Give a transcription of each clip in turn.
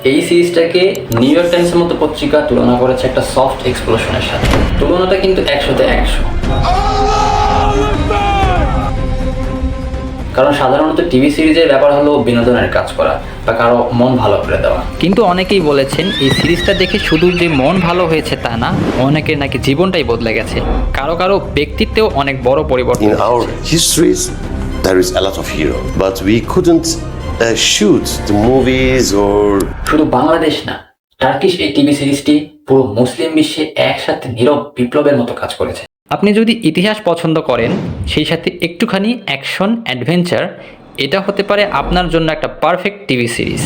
এই সিরিজটাকে new York টাইমসের মতো পত্রিকা তুলনা করেছে একটা সফট এক্সপ্লোশনের সাথে। তুলনাটা কিন্তু 100-তে 100। কারণ সাধারণত টিভি সিরিজের ব্যাপার হলো বিনোদনের কাজ করা বা কারো মন ভালো করে দেওয়া। কিন্তু অনেকেই বলেছেন এই সিরিজটা দেখে শুধু যে মন ভালো হয়েছে তা না, অনেকের নাকি জীবনটাই বদলে গেছে, কারো কারো ব্যক্তিত্বেও অনেক বড় পরিবর্তন। In our histories, there is a lot of hero, but we couldn't shoot the movies or. শুধু বাংলাদেশ না, টার্কিশ এই টিভি সিরিজটি পুরো মুসলিম বিশ্বে একসাথে নীরব বিপ্লবের মতো কাজ করেছে। আপনি যদি ইতিহাস পছন্দ করেন, সেই সাথে একটুখানি অ্যাকশন অ্যাডভেঞ্চার, এটা হতে পারে আপনার জন্য একটা পারফেক্ট টিভি সিরিজ।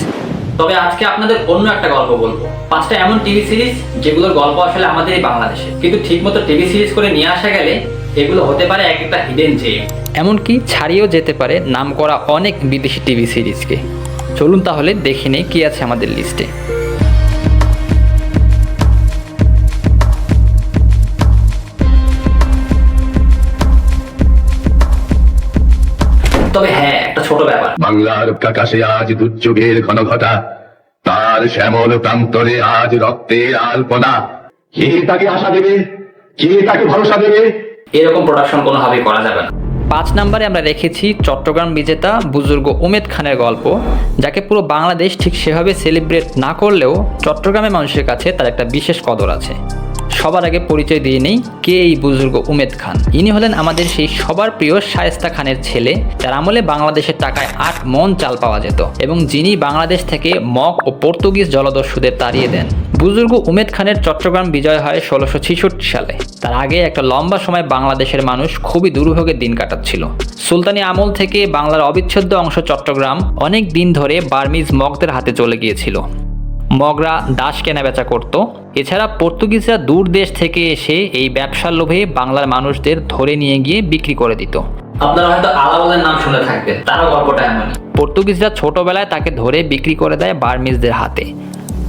তবে আজকে আপনাদের অন্য একটা গল্প বলবো, 5টা এমন টিভি সিরিজ যেগুলোর গল্প আসলে আমাদের এই বাংলাদেশে, কিন্তু ঠিকমতো টিভি সিরিজ করে নিয়ে আসা গেলে এগুলো হতে পারে এক একটা হিডেন জেম, এমনকি ছাড়িয়েও যেতে পারে নামকরা অনেক বিদেশি টিভি সিরিজকে। চলুন তাহলে দেখে নেই কি আছে আমাদের লিস্টে। তবে হ্যাঁ, একটা ছোট ব্যাপার, বাংলার আকাশে আজ দুর্যোগের ঘন ঘটা, তার শ্যামল প্রান্তরে আজ রক্তের আলপনা। কে তাকে আশা দেবে, কে তাকে ভরসা দেবে? এরকম প্রোডাকশন কোনোভাবেই করা যাবে না। 5 নম্বরে আমরা রেখেছি চট্টগ্রাম বিজেতা বুজুর্গ উমেদ খানের গল্প, যাকে পুরো বাংলাদেশ ঠিক সেভাবে সেলিব্রেট না করলেও চট্টগ্রামের মানুষের কাছে তার একটা বিশেষ কদর আছে। সবার আগে পরিচয় দিয়ে নেই কে এই বুজুর্গ উমেদ খান। ইনি হলেন আমাদের সেই সবার প্রিয় শায়েস্তা খানের ছেলে, যার আমলে বাংলাদেশের টাকায় 8 মণ চাল পাওয়া যেত এবং যিনি বাংলাদেশ থেকে মগ ও পর্তুগিজ জলদস্যুদের তাড়িয়ে দেন। বুজুর্গ উমেদ খানের চট্টগ্রাম বিজয় হয় 1666 সালে। তার আগে একটা লম্বা সময় বাংলাদেশের মানুষ খুবই দুর্ভোগের দিন কাটাচ্ছিল। সুলতানি আমল থেকে বাংলার অবিচ্ছেদ্য অংশ চট্টগ্রাম অনেক দিন ধরে বার্মিজ মগদের হাতে চলে গিয়েছিল। মগরা দাস কেনাবেচা করত। এছাড়া পর্তুগিজরা দূর দেশ থেকে এসে এই ব্যবসার লোভে বাংলার মানুষদের ধরে নিয়ে গিয়ে বিক্রি করে দিত। আপনারা হয়তো আলাউলের নাম শুনে থাকবেন, তারও গল্পটা এমনই। পর্তুগিজরা ছোটবেলায় তাকে ধরে বিক্রি করে দেয় বার্মিজদের হাতে।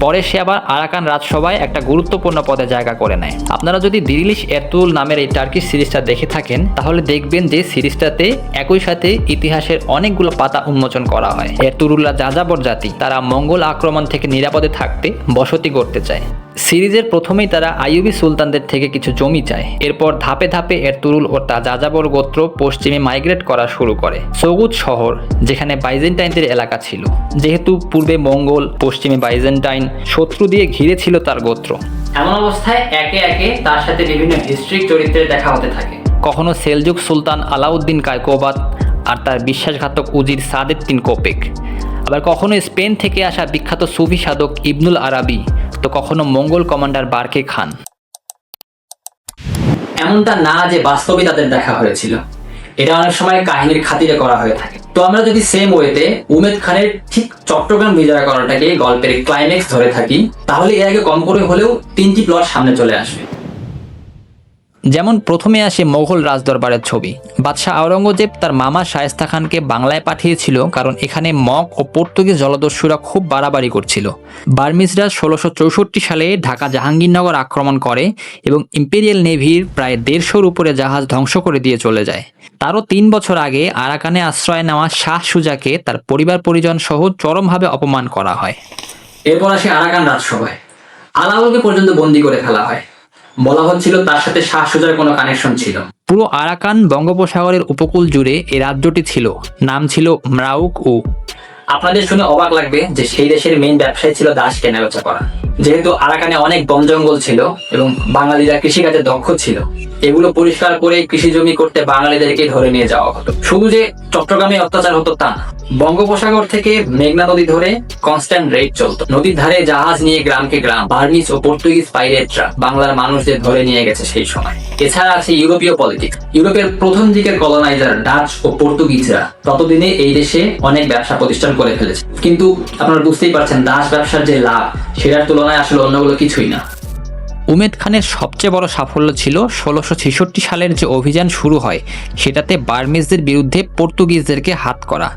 পরে সে আবার আরাকান রাজসভায় একটা গুরুত্বপূর্ণ পদে জায়গা করে নেয়। আপনারা যদি দিরিলিশ এরতুল নামের এই টার্কিশ সিরিজটা দেখে থাকেন, তাহলে দেখবেন যে সিরিজটাতে একই সাথে ইতিহাসের অনেকগুলো পাতা উন্মোচন করা হয়। এরতুরুল্লাহ যাযাবর জাতি, তারা মঙ্গল আক্রমণ থেকে নিরাপদে থাকতে বসতি করতে চায়। সিরিজের প্রথমেই তারা আইয়ুবী সুলতানদের থেকে কিছু জমি চায়। এরপর ধাপে ধাপে এরতুরুল ও তা যাযাবর গোত্র পশ্চিমে মাইগ্রেট করা শুরু করে। সৌগুদ শহর, যেখানে বাইজেন্টাইনদের এলাকা ছিল, যেহেতু পূর্বে মঙ্গল, পশ্চিমে বাইজেন্টাইন, শত্রু দিয়ে ঘিরে ছিল তার গোত্র। এমন অবস্থায় একে একে তার সাথে বিভিন্ন হিস্ট্রিক চরিত্রের দেখা হতে থাকে। কখনো সেলজুক সুলতান আলাউদ্দিন কায়কোবাদ আর তার বিশ্বাসঘাতক উজির সাদেদ্দিন কোপেক, আবার কখনো স্পেন থেকে আসা বিখ্যাত সুফি সাধক ইবনুল আরাবি, তো কখনো মঙ্গল কমান্ডার বারকে খান। এমনটা না যে বাস্তবে তাদের দেখা হয়েছিল, এটা অনেক সময় কাহিনীর খাতিরে করা হয়ে থাকে। তো আমরা যদি সেম ওয়েতে উমেদ খানের ঠিক চট্টগ্রাম বিজয় করাটাকে গল্পের ক্লাইম্যাক্স ধরে থাকি, তাহলে এর আগে কম করে হলেও 3টি প্লট সামনে চলে আসবে। যেমন প্রথমে আসে মোগল রাজদরবারের ছবি। বাদশাহ আওরঙ্গজেব তার মামা শায়েস্তা খানকে বাংলায় পাঠিয়েছিল, কারণ এখানে মগ ও পর্তুগিজ জলদস্যুরা খুব বাড়াবাড়ি করছিল। বার্মিজরা 1664 সালে ঢাকা জাহাঙ্গীরনগর আক্রমণ করে এবং ইম্পেরিয়াল নেভির প্রায় 150-র উপরে জাহাজ ধ্বংস করে দিয়ে চলে যায়। তারও 3 বছর আগে আরাকানে আশ্রয় নেওয়া শাহ সুজাকে তার পরিবার পরিজন সহ চরমভাবে অপমান করা হয়। এরপর আসে আরাকান রাজসভায় আলাউলকে পর্যন্ত বন্দী করে ফেলা হয়। বলা হচ্ছিল তার সাথে শাহ সুজার কোনো কানেকশন ছিল। পুরো আরাকান বঙ্গোপসাগরের উপকূল জুড়ে এই রাজ্যটি ছিল, নাম ছিল ম্রাউক উ। আপনাদের শুনে অবাক লাগবে যে সেই দেশের মেইন ব্যবসায় ছিল দাস কেনাবেচা করা। যেহেতু আরাকানে অনেক বন জঙ্গল ছিল এবং বাঙালিরা কৃষিকাজে দক্ষ ছিল, এগুলো পরিষ্কার করে কৃষি জমি করতে বাঙালিদেরকে ধরে নিয়ে যাওয়া হতো। শুধু যে চট্টগ্রামে অত্যাচার হতো তা না, বঙ্গোপসাগর থেকে মেঘনা নদী ধরে কনস্ট্যান্ট রেড চলতো। নদীর ধারে জাহাজ নিয়ে গ্রামকে গ্রাম বার্মিজ ও পর্তুগিজ পাইরেটরা বাংলার মানুষদের ধরে নিয়ে গেছে সেই সময়। এছাড়া আছে ইউরোপীয় পলিটিক্স। ইউরোপের প্রথম দিকের কলোনাইজার ডাচ ও পর্তুগিজরা ততদিনে এই দেশে অনেক ব্যবসা প্রতিষ্ঠান করে ফেলেছে। কিন্তু আপনারা বুঝতেই পারছেন, দাস ব্যবসার যে লাভ, সেটার তুলনায় আসলে অন্যগুলো কিছুই না। উমেদ খানের সবচেয়ে বড় সাফল্য ছিল 1666 সালের যে অভিযান শুরু হয়, সেটাতে বার্মিজদের বিরুদ্ধে পর্তুগিজদেরকে হাত করা।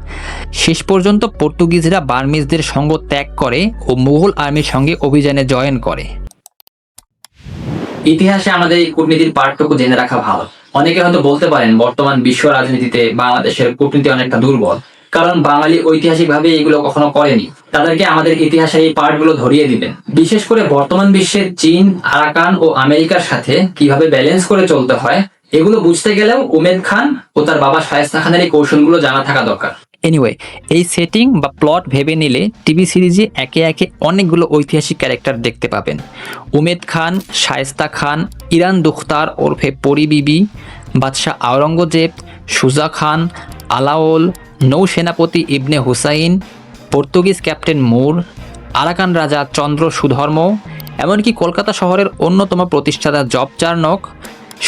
শেষ পর্যন্ত পর্তুগিজরা বার্মিজদের সঙ্গ ত্যাগ করে ও মুঘল আর্মির সঙ্গে অভিযানে জয়েন করে। ইতিহাসে আমাদের এই কূটনীতির পার্টটুকু জেনে রাখা ভালো। অনেকে হয়তো বলতে পারেন বর্তমান বিশ্ব রাজনীতিতে বাংলাদেশের কূটনীতি অনেকটা দুর্বল, কারণ বাঙালি ঐতিহাসিকভাবে এগুলো কখনো করেনি। তাদেরকে আমাদের ইতিহাসের এই পার্টগুলো ধরিয়ে দিবেন। বিশেষ করে বর্তমান বিশ্বের চীন, আরাকান ও আমেরিকার সাথে কিভাবে ব্যালেন্স করে চলতে হয় এগুলো বুঝতে গেলেও উমেদ খান ও তার বাবা শায়েস্তা খানের এই কৌশলগুলো জানা থাকা দরকার। এনিওয়ে, এই সেটিং বা প্লট ভেবে নিলে টিভি সিরিজে একে একে অনেকগুলো ঐতিহাসিক ক্যারেক্টার দেখতে পাবেন। উমেদ খান, শায়েস্তা খান, ইরান দুখতার ওরফে পরি বিবি, বাদশাহ আওরঙ্গজেব, সুজা খান, আলাওল, নৌসেনাপতি ইবনে হুসাইন, পর্তুগিজ ক্যাপ্টেন মুর, আরাকান রাজা চন্দ্র সুধর্ম, এমনকি কলকাতা শহরের অন্যতম প্রতিষ্ঠাতা জব চার্নক,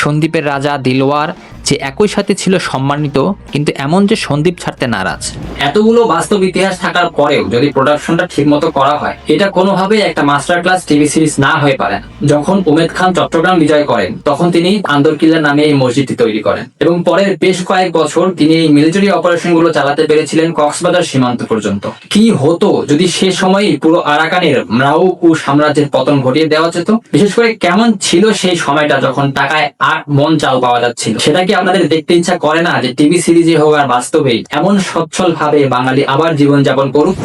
সন্দ্বীপের রাজা দিলওয়ার, যে একই সাথে ছিল সম্মানিত কিন্তু এমন যে সন্দ্বীপ ছাড়তে নারাজ। এতগুলো বাস্তব ইতিহাস থাকার পরেও যদি প্রোডাকশনটা ঠিকমতো করা হয়, এটা কোনোভাবেই একটা মাস্টার ক্লাস টিভি সিরিজ না হয়ে পারে। যখন উমেদ খান চট্টগ্রাম বিজয় করেন তখন তিনি আন্দরকিল্লা নামে এই মসজিদটি তৈরি করেন এবং পরের বেশ কয়েক বছর তিনি এই মিলিটারি অপারেশন গুলো চালাতে পেরেছিলেন কক্সবাজার সীমান্ত পর্যন্ত। কি হতো যদি সে সময়ই পুরো আরাকানের ম্রাউকু সাম্রাজ্যের পতন ঘটিয়ে দেওয়া যেত? বিশেষ করে কেমন ছিল সেই সময়টা যখন টাকায় 8 মণ চাল পাওয়া যাচ্ছিল? সেটা কি আপনাদের দেখতে ইচ্ছা করে না যে টিভি সিরিজে হোক আর বাস্তবেই এমন সচ্ছল ভাবে বাঙালি আবার জীবনযাপন করুক?